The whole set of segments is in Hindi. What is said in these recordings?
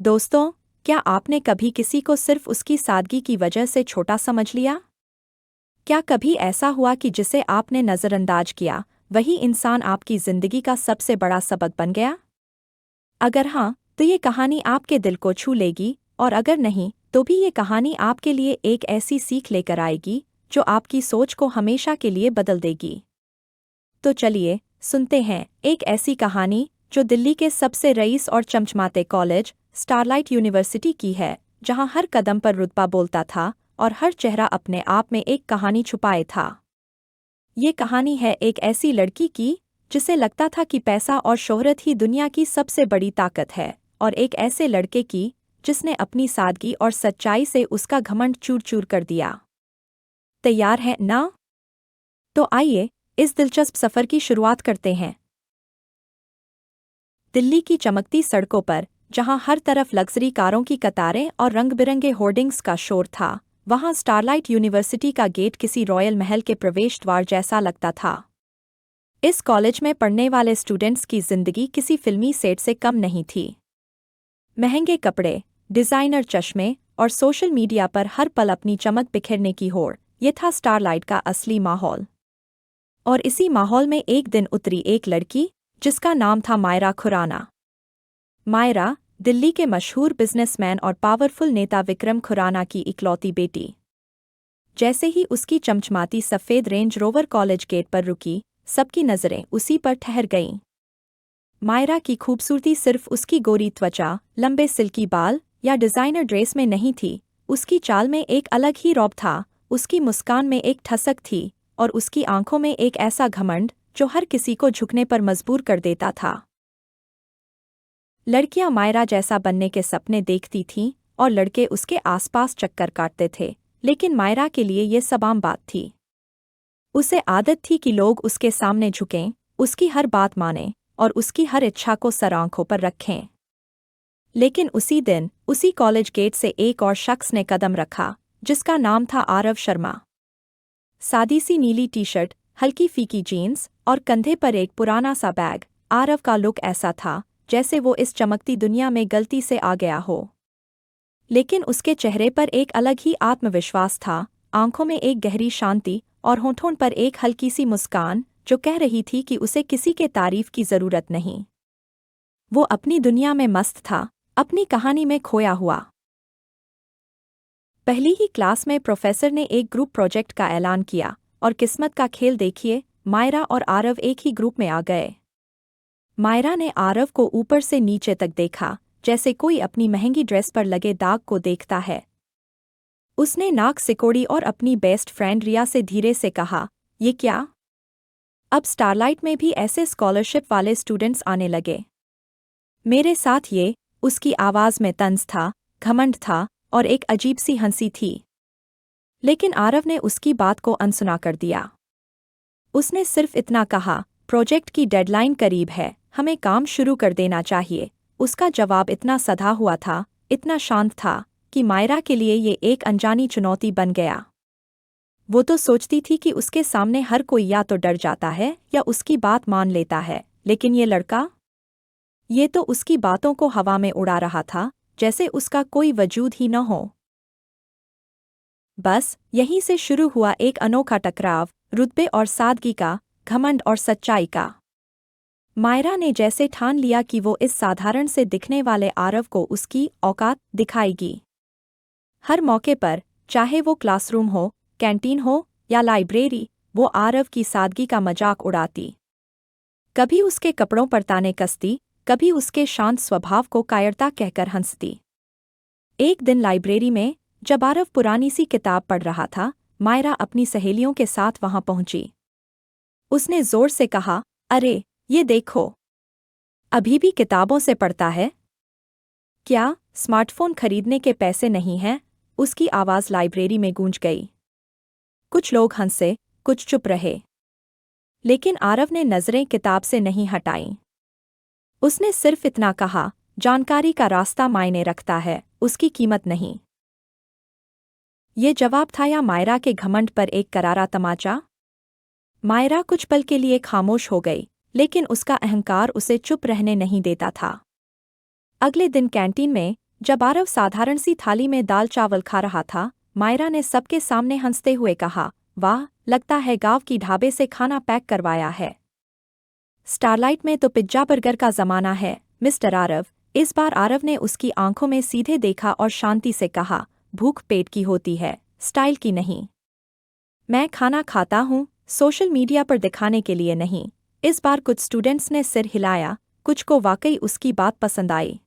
दोस्तों, क्या आपने कभी किसी को सिर्फ उसकी सादगी की वजह से छोटा समझ लिया? क्या कभी ऐसा हुआ कि जिसे आपने नज़रअंदाज किया, वही इंसान आपकी ज़िंदगी का सबसे बड़ा सबक बन गया? अगर हाँ, तो ये कहानी आपके दिल को छू लेगी, और अगर नहीं, तो भी ये कहानी आपके लिए एक ऐसी सीख लेकर आएगी, जो आपकी सोच को हमेशा के लिए बदल देगी। तो चलिए, सुनते हैं एक ऐसी कहानी, जो दिल्ली के सबसे रईस और चमचमाते कॉलेज, स्टारलाइट यूनिवर्सिटी की है, जहां हर कदम पर रुतबा बोलता था और हर चेहरा अपने आप में एक कहानी छुपाए था। ये कहानी है एक ऐसी लड़की की, जिसे लगता था कि पैसा और शोहरत ही दुनिया की सबसे बड़ी ताकत है, और एक ऐसे लड़के की, जिसने अपनी सादगी और सच्चाई से उसका घमंड चूर-चूर कर दिया। तैयार हैं ना? तो आइए, इस दिलचस्प सफ़र की शुरुआत करते हैं। दिल्ली की चमकती सड़कों पर, जहां हर तरफ लग्जरी कारों की कतारें और रंग-बिरंगे होर्डिंग्स का शोर था, वहां स्टारलाइट यूनिवर्सिटी का गेट किसी रॉयल महल के प्रवेश द्वार जैसा लगता था। इस कॉलेज में पढ़ने वाले स्टूडेंट्स की जिंदगी किसी फिल्मी सेट से कम नहीं थी। महंगे कपड़े, डिजाइनर चश्मे और सोशल मीडिया पर हर पल अपनी चमक बिखेरने की होड़, ये था स्टारलाइट का असली माहौल। और इसी माहौल में एक दिन उतरी एक लड़की, जिसका नाम था मायरा खुराना। मायरा, दिल्ली के मशहूर बिजनेसमैन और पावरफुल नेता विक्रम खुराना की इकलौती बेटी। जैसे ही उसकी चमचमाती सफ़ेद रेंज रोवर कॉलेज गेट पर रुकी, सबकी नज़रें उसी पर ठहर गईं। मायरा की खूबसूरती सिर्फ उसकी गोरी त्वचा, लंबे सिल्की बाल या डिज़ाइनर ड्रेस में नहीं थी, उसकी चाल में एक अलग ही रौब था, उसकी मुस्कान में एक ठसक थी, और उसकी आंखों में एक ऐसा घमंड, जो हर किसी को झुकने पर मजबूर कर देता था। लड़कियां मायरा जैसा बनने के सपने देखती थीं, और लड़के उसके आसपास चक्कर काटते थे, लेकिन मायरा के लिए ये सब आम बात थी। उसे आदत थी कि लोग उसके सामने झुकें, उसकी हर बात मानें, और उसकी हर इच्छा को सर आंखों पर रखें। लेकिन उसी दिन, उसी कॉलेज गेट से एक और शख्स ने कदम रखा, जिसका नाम था आरव शर्मा। सादी सी नीली टी शर्ट, हल्की फीकी जीन्स और कंधे पर एक पुराना सा बैग, आरव का लुक ऐसा था, जैसे वो इस चमकती दुनिया में गलती से आ गया हो। लेकिन उसके चेहरे पर एक अलग ही आत्मविश्वास था, आंखों में एक गहरी शांति और होठों पर एक हल्की सी मुस्कान, जो कह रही थी कि उसे किसी के तारीफ की जरूरत नहीं। वो अपनी दुनिया में मस्त था, अपनी कहानी में खोया हुआ। पहली ही क्लास में प्रोफेसर ने एक ग्रुप प्रोजेक्ट का ऐलान किया, और किस्मत का खेल देखिए, मायरा और आरव एक ही ग्रुप में आ गए। मायरा ने आरव को ऊपर से नीचे तक देखा, जैसे कोई अपनी महंगी ड्रेस पर लगे दाग को देखता है। उसने नाक सिकोड़ी और अपनी बेस्ट फ्रेंड रिया से धीरे से कहा, ये क्या? अब स्टारलाइट में भी ऐसे स्कॉलरशिप वाले स्टूडेंट्स आने लगे। मेरे साथ ये, उसकी आवाज़ में तंज था, घमंड था, और एक अजीब सी हंसी थी। लेकिन आरव ने उसकी बात को अनसुना कर दिया। उसने सिर्फ इतना कहा, प्रोजेक्ट की डेडलाइन करीब है, हमें काम शुरू कर देना चाहिए। उसका जवाब इतना सधा हुआ था, इतना शांत था, कि मायरा के लिए ये एक अनजानी चुनौती बन गया। वो तो सोचती थी कि उसके सामने हर कोई या तो डर जाता है या उसकी बात मान लेता है, लेकिन ये लड़का, ये तो उसकी बातों को हवा में उड़ा रहा था, जैसे उसका कोई वजूद ही न हो। बस यहीं से शुरू हुआ एक अनोखा टकराव, रुतबे और सादगी का, घमंड और सच्चाई का। मायरा ने जैसे ठान लिया कि वो इस साधारण से दिखने वाले आरव को उसकी औकात दिखाएगी। हर मौके पर, चाहे वो क्लासरूम हो, कैंटीन हो या लाइब्रेरी, वो आरव की सादगी का मजाक उड़ाती। कभी उसके कपड़ों पर ताने कसती, कभी उसके शांत स्वभाव को कायरता कहकर हंसती। एक दिन लाइब्रेरी में, जब आरव पुरानी सी किताब पढ़ रहा था, मायरा अपनी सहेलियों के साथ वहां पहुंची। उसने जोर से कहा, अरे, ये देखो, अभी भी किताबों से पढ़ता है? क्या स्मार्टफोन खरीदने के पैसे नहीं हैं? उसकी आवाज़ लाइब्रेरी में गूंज गई। कुछ लोग हंसे, कुछ चुप रहे। लेकिन आरव ने नज़रें किताब से नहीं हटाईं। उसने सिर्फ इतना कहा, जानकारी का रास्ता मायने रखता है, उसकी कीमत नहीं। ये जवाब था या मायरा के घमंड पर एक करारा तमाचा? मायरा कुछ पल के लिए खामोश हो गई, लेकिन उसका अहंकार उसे चुप रहने नहीं देता था। अगले दिन कैंटीन में, जब आरव साधारण सी थाली में दाल चावल खा रहा था, मायरा ने सबके सामने हंसते हुए कहा, वाह, लगता है गांव की ढाबे से खाना पैक करवाया है। स्टारलाइट में तो पिज्जा बर्गर का जमाना है, मिस्टर आरव। इस बार आरव ने उसकी आंखों में सीधे देखा और शांति से कहा, भूख पेट की होती है, स्टाइल की नहीं। मैं खाना खाता हूँ, सोशल मीडिया पर दिखाने के लिए नहीं। इस बार कुछ स्टूडेंट्स ने सिर हिलाया, कुछ को वाकई उसकी बात पसंद आई।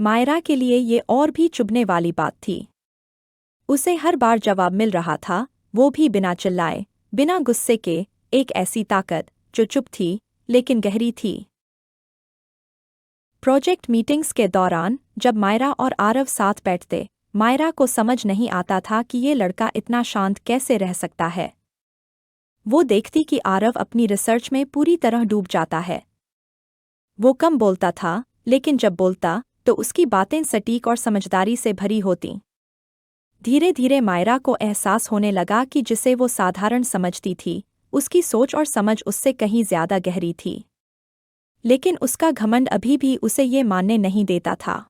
मायरा के लिए ये और भी चुभने वाली बात थी। उसे हर बार जवाब मिल रहा था, वो भी बिना चिल्लाए, बिना गुस्से के, एक ऐसी ताकत जो चुप थी लेकिन गहरी थी। प्रोजेक्ट मीटिंग्स के दौरान जब मायरा और आरव साथ बैठते, मायरा को समझ नहीं आता था कि ये लड़का इतना शांत कैसे रह सकता है। वो देखती कि आरव अपनी रिसर्च में पूरी तरह डूब जाता है। वो कम बोलता था, लेकिन जब बोलता तो उसकी बातें सटीक और समझदारी से भरी होतीं। धीरे धीरे मायरा को एहसास होने लगा कि जिसे वो साधारण समझती थी, उसकी सोच और समझ उससे कहीं ज्यादा गहरी थी। लेकिन उसका घमंड अभी भी उसे ये मानने नहीं देता था।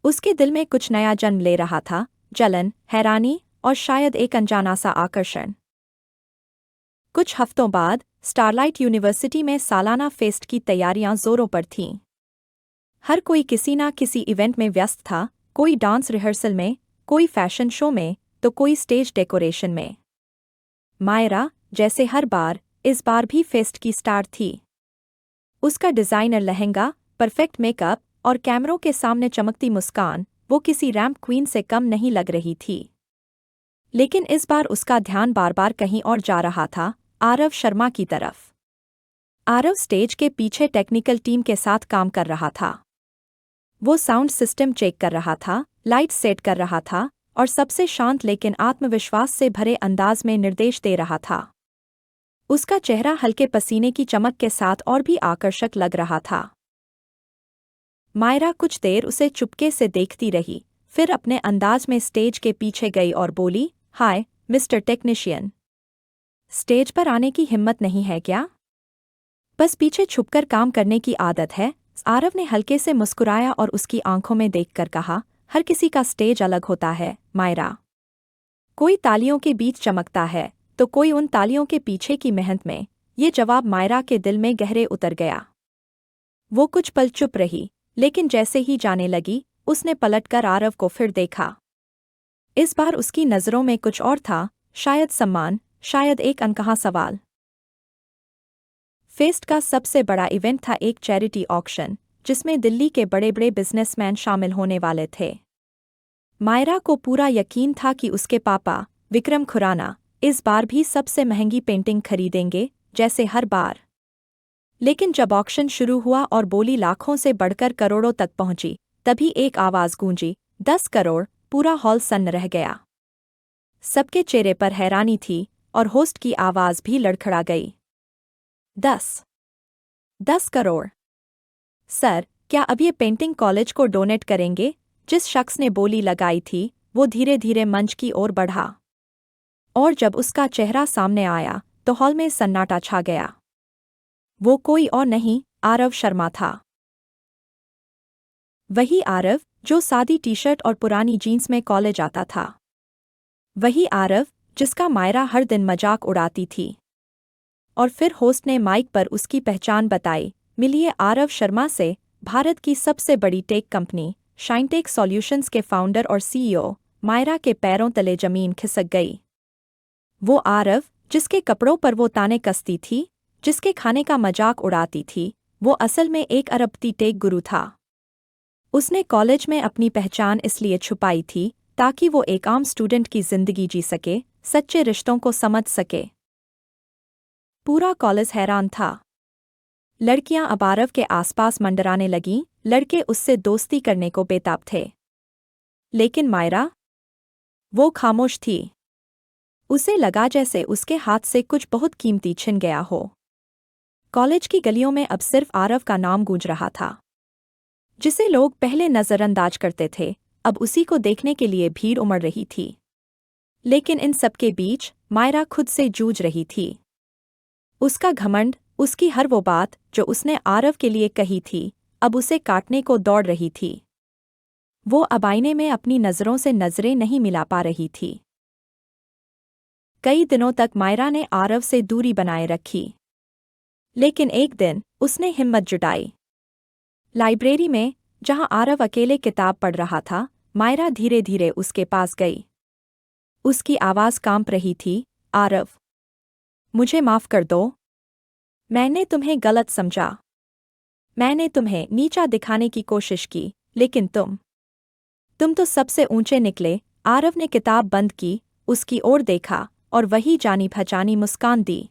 उसके दिल में कुछ नया जन्म ले रहा था, जलन, हैरानी और शायद एक अनजाना सा आकर्षण। कुछ हफ्तों बाद स्टारलाइट यूनिवर्सिटी में सालाना फेस्ट की तैयारियां जोरों पर थीं। हर कोई किसी ना किसी इवेंट में व्यस्त था, कोई डांस रिहर्सल में, कोई फैशन शो में, तो कोई स्टेज डेकोरेशन में। मायरा, जैसे हर बार, इस बार भी फेस्ट की स्टार थी। उसका डिजाइनर लहंगा, परफेक्ट मेकअप और कैमरों के सामने चमकती मुस्कान, वो किसी रैंप क्वीन से कम नहीं लग रही थी। लेकिन इस बार उसका ध्यान बार बार कहीं और जा रहा था, आरव शर्मा की तरफ। आरव स्टेज के पीछे टेक्निकल टीम के साथ काम कर रहा था। वो साउंड सिस्टम चेक कर रहा था, लाइट सेट कर रहा था और सबसे शांत लेकिन आत्मविश्वास से भरे अंदाज में निर्देश दे रहा था। उसका चेहरा हल्के पसीने की चमक के साथ और भी आकर्षक लग रहा था। मायरा कुछ देर उसे चुपके से देखती रही, फिर अपने अंदाज में स्टेज के पीछे गई और बोली, हाय मिस्टर टेक्नीशियन, स्टेज पर आने की हिम्मत नहीं है क्या? बस पीछे छुपकर काम करने की आदत है। आरव ने हल्के से मुस्कुराया और उसकी आंखों में देखकर कहा, हर किसी का स्टेज अलग होता है, मायरा। कोई तालियों के बीच चमकता है, तो कोई उन तालियों के पीछे की मेहनत में। ये जवाब मायरा के दिल में गहरे उतर गया। वो कुछ पल चुप रही, लेकिन जैसे ही जाने लगी, उसने पलटकर आरव को फिर देखा। इस बार उसकी नज़रों में कुछ और था, शायद सम्मान, शायद एक अनकहा सवाल। फेस्ट का सबसे बड़ा इवेंट था एक चैरिटी ऑक्शन, जिसमें दिल्ली के बड़े बड़े बिजनेसमैन शामिल होने वाले थे। मायरा को पूरा यकीन था कि उसके पापा, विक्रम खुराना, इस बार भी सबसे महंगी पेंटिंग खरीदेंगे, जैसे हर बार। लेकिन जब ऑक्शन शुरू हुआ और बोली लाखों से बढ़कर करोड़ों तक पहुंची, तभी एक आवाज़ गूंजी, 10 करोड़। पूरा हॉल सन्न रह गया। सबके चेहरे पर हैरानी थी और होस्ट की आवाज़ भी लड़खड़ा गई। 10 करोड़। सर, क्या अब ये पेंटिंग कॉलेज को डोनेट करेंगे? जिस शख्स ने बोली लगाई थी, वो धीरे धीरे मंच की ओर बढ़ा। और जब उसका चेहरा सामने आया, तो हॉल में सन्नाटा छा गया। वो कोई और नहीं, आरव शर्मा था। वही आरव जो सादी टी शर्ट और पुरानी जीन्स में कॉलेज आता था। वही आरव जिसका मायरा हर दिन मजाक उड़ाती थी। और फिर होस्ट ने माइक पर उसकी पहचान बताई, मिलिए आरव शर्मा से, भारत की सबसे बड़ी टेक कंपनी शाइनटेक सॉल्यूशंस के फाउंडर और सीईओ। मायरा के पैरों तले जमीन खिसक गई। वो आरव जिसके कपड़ों पर वो ताने कसती थी, जिसके खाने का मजाक उड़ाती थी, वो असल में एक अरबती टेक गुरु था। उसने कॉलेज में अपनी पहचान इसलिए छुपाई थी ताकि वो एक आम स्टूडेंट की जिंदगी जी सके, सच्चे रिश्तों को समझ सके। पूरा कॉलेज हैरान था। लड़कियां अब आरव के आसपास मंडराने लगीं, लड़के उससे दोस्ती करने को बेताब थे। लेकिन मायरा, वो खामोश थी। उसे लगा जैसे उसके हाथ से कुछ बहुत कीमती छिन गया हो। कॉलेज की गलियों में अब सिर्फ आरव का नाम गूंज रहा था। जिसे लोग पहले नजरअंदाज करते थे, अब उसी को देखने के लिए भीड़ उमड़ रही थी। लेकिन इन सबके बीच मायरा खुद से जूझ रही थी। उसका घमंड, उसकी हर वो बात जो उसने आरव के लिए कही थी, अब उसे काटने को दौड़ रही थी। वो अब आईने में अपनी नज़रों से नज़रें नहीं मिला पा रही थी। कई दिनों तक मायरा ने आरव से दूरी बनाए रखी। लेकिन एक दिन उसने हिम्मत जुटाई। लाइब्रेरी में, जहां आरव अकेले किताब पढ़ रहा था, मायरा धीरे धीरे उसके पास गई। उसकी आवाज़ कांप रही थी, आरव, मुझे माफ़ कर दो। मैंने तुम्हें गलत समझा। मैंने तुम्हें नीचा दिखाने की कोशिश की, लेकिन तुम तो सबसे ऊंचे निकले। आरव ने किताब बंद की, उसकी ओर देखा और वही जानी पहचानी मुस्कान दी।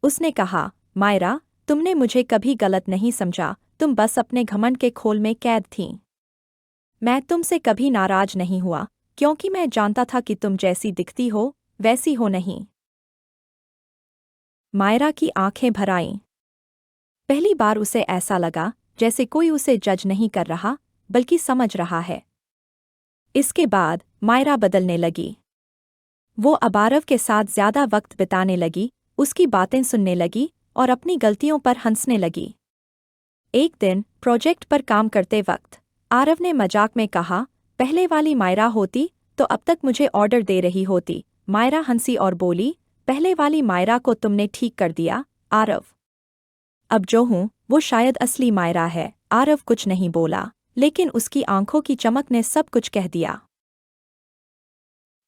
उसने कहा, मायरा, तुमने मुझे कभी गलत नहीं समझा, तुम बस अपने घमंड के खोल में कैद थीं। मैं तुमसे कभी नाराज नहीं हुआ, क्योंकि मैं जानता था कि तुम जैसी दिखती हो, वैसी हो नहीं। मायरा की आंखें भर आईं। पहली बार उसे ऐसा लगा जैसे कोई उसे जज नहीं कर रहा, बल्कि समझ रहा है। इसके बाद मायरा बदलने लगी। वो अब आरव के साथ ज्यादा वक्त बिताने लगी, उसकी बातें सुनने लगी और अपनी गलतियों पर हंसने लगी। एक दिन प्रोजेक्ट पर काम करते वक्त आरव ने मजाक में कहा, पहले वाली मायरा होती तो अब तक मुझे ऑर्डर दे रही होती। मायरा हंसी और बोली, पहले वाली मायरा को तुमने ठीक कर दिया, आरव। अब जो हूं वो शायद असली मायरा है। आरव कुछ नहीं बोला, लेकिन उसकी आंखों की चमक ने सब कुछ कह दिया।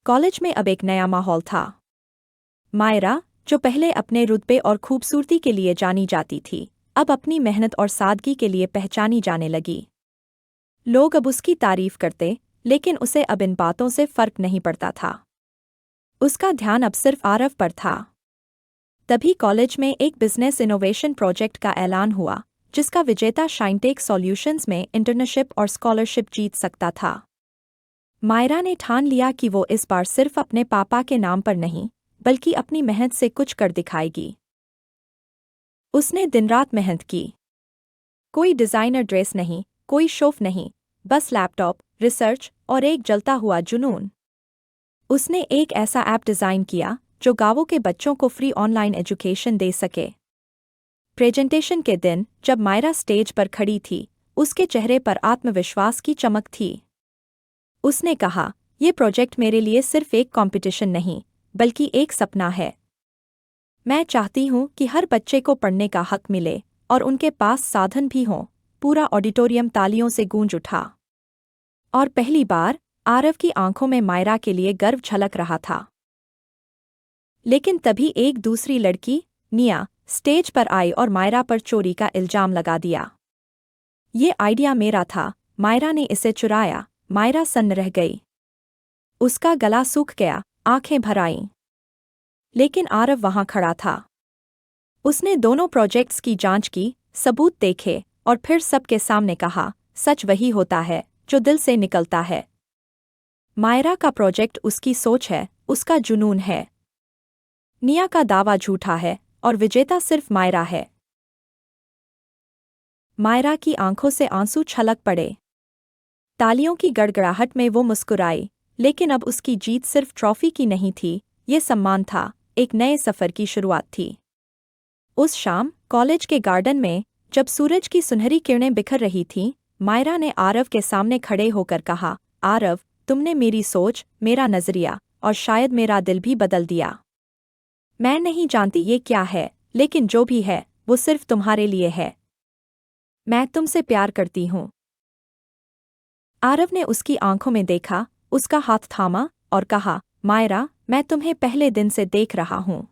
कॉलेज में अब एक नया माहौल था। मायरा, जो पहले अपने रुतबे और खूबसूरती के लिए जानी जाती थी, अब अपनी मेहनत और सादगी के लिए पहचानी जाने लगी। लोग अब उसकी तारीफ करते, लेकिन उसे अब इन बातों से फर्क नहीं पड़ता था। उसका ध्यान अब सिर्फ आरव पर था। तभी कॉलेज में एक बिजनेस इनोवेशन प्रोजेक्ट का ऐलान हुआ, जिसका विजेता शाइनटेक सॉल्यूशंस में इंटर्नशिप और स्कॉलरशिप जीत सकता था। मायरा ने ठान लिया कि वो इस बार सिर्फ अपने पापा के नाम पर नहीं, बल्कि अपनी मेहनत से कुछ कर दिखाएगी। उसने दिन रात मेहनत की। कोई डिज़ाइनर ड्रेस नहीं, कोई शोफ नहीं, बस लैपटॉप, रिसर्च और एक जलता हुआ जुनून। उसने एक ऐसा ऐप डिज़ाइन किया जो गांवों के बच्चों को फ्री ऑनलाइन एजुकेशन दे सके। प्रेजेंटेशन के दिन जब मायरा स्टेज पर खड़ी थी, उसके चेहरे पर आत्मविश्वास की चमक थी। उसने कहा, ये प्रोजेक्ट मेरे लिए सिर्फ एक कंपटीशन नहीं, बल्कि एक सपना है। मैं चाहती हूं कि हर बच्चे को पढ़ने का हक मिले और उनके पास साधन भी हों। पूरा ऑडिटोरियम तालियों से गूंज उठा। और पहली बार आरव की आंखों में मायरा के लिए गर्व झलक रहा था। लेकिन तभी एक दूसरी लड़की, निया, स्टेज पर आई और मायरा पर चोरी का इल्जाम लगा दिया। ये आइडिया मेरा था, मायरा ने इसे चुराया। मायरा सन्न रह गई। उसका गला सूख गया, आंखें भर आईं। लेकिन आरव वहां खड़ा था। उसने दोनों प्रोजेक्ट्स की जांच की, सबूत देखे और फिर सबके सामने कहा, सच वही होता है जो दिल से निकलता है। मायरा का प्रोजेक्ट उसकी सोच है, उसका जुनून है। निया का दावा झूठा है और विजेता सिर्फ मायरा है। मायरा की आंखों से आंसू छलक पड़े। तालियों की गड़गड़ाहट में वो मुस्कुराई, लेकिन अब उसकी जीत सिर्फ ट्रॉफी की नहीं थी, ये सम्मान था, एक नए सफर की शुरुआत थी। उस शाम कॉलेज के गार्डन में, जब सूरज की सुनहरी किरणें बिखर रही थीं, मायरा ने आरव के सामने खड़े होकर कहा, आरव, तुमने मेरी सोच, मेरा नजरिया और शायद मेरा दिल भी बदल दिया। मैं नहीं जानती ये क्या है, लेकिन जो भी है, वो सिर्फ तुम्हारे लिए है। मैं तुमसे प्यार करती हूँ। आरव ने उसकी आंखों में देखा, उसका हाथ थामा और कहा, मायरा, मैं तुम्हें पहले दिन से देख रहा हूँ।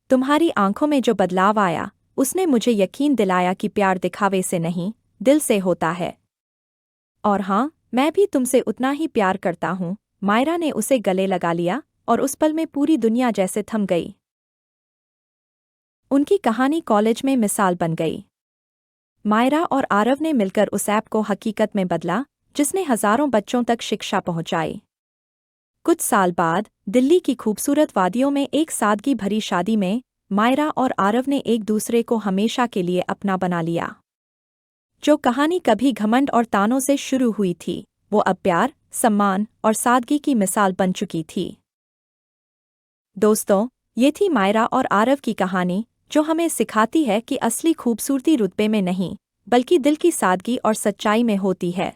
तुम्हारी आंखों में जो बदलाव आया, उसने मुझे यकीन दिलाया कि प्यार दिखावे से नहीं, दिल से होता है। और हाँ, मैं भी तुमसे उतना ही प्यार करता हूँ। मायरा ने उसे गले लगा लिया और उस पल में पूरी दुनिया जैसे थम गई। उनकी कहानी कॉलेज में मिसाल बन गई। मायरा और आरव ने मिलकर उस ऐप को हकीकत में बदला, जिसने हजारों बच्चों तक शिक्षा पहुंचाई। कुछ साल बाद दिल्ली की खूबसूरत वादियों में एक सादगी भरी शादी में मायरा और आरव ने एक दूसरे को हमेशा के लिए अपना बना लिया। जो कहानी कभी घमंड और तानों से शुरू हुई थी, वो अब प्यार, सम्मान और सादगी की मिसाल बन चुकी थी। दोस्तों, ये थी मायरा और आरव की कहानी, जो हमें सिखाती है कि असली खूबसूरती रुतबे में नहीं, बल्कि दिल की सादगी और सच्चाई में होती है।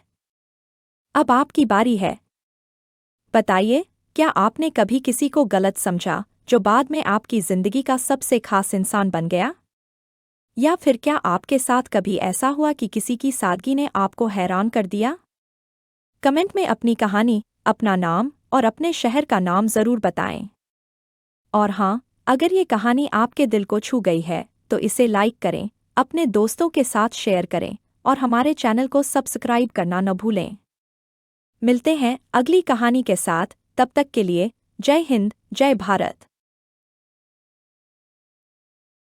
अब आपकी बारी है। बताइए, क्या आपने कभी किसी को गलत समझा जो बाद में आपकी जिंदगी का सबसे खास इंसान बन गया? या फिर क्या आपके साथ कभी ऐसा हुआ कि किसी की सादगी ने आपको हैरान कर दिया? कमेंट में अपनी कहानी, अपना नाम और अपने शहर का नाम ज़रूर बताएं। और हाँ, अगर ये कहानी आपके दिल को छू गई है तो इसे लाइक करें, अपने दोस्तों के साथ शेयर करें और हमारे चैनल को सब्सक्राइब करना न भूलें। मिलते हैं अगली कहानी के साथ, तब तक के लिए जय हिंद, जय भारत।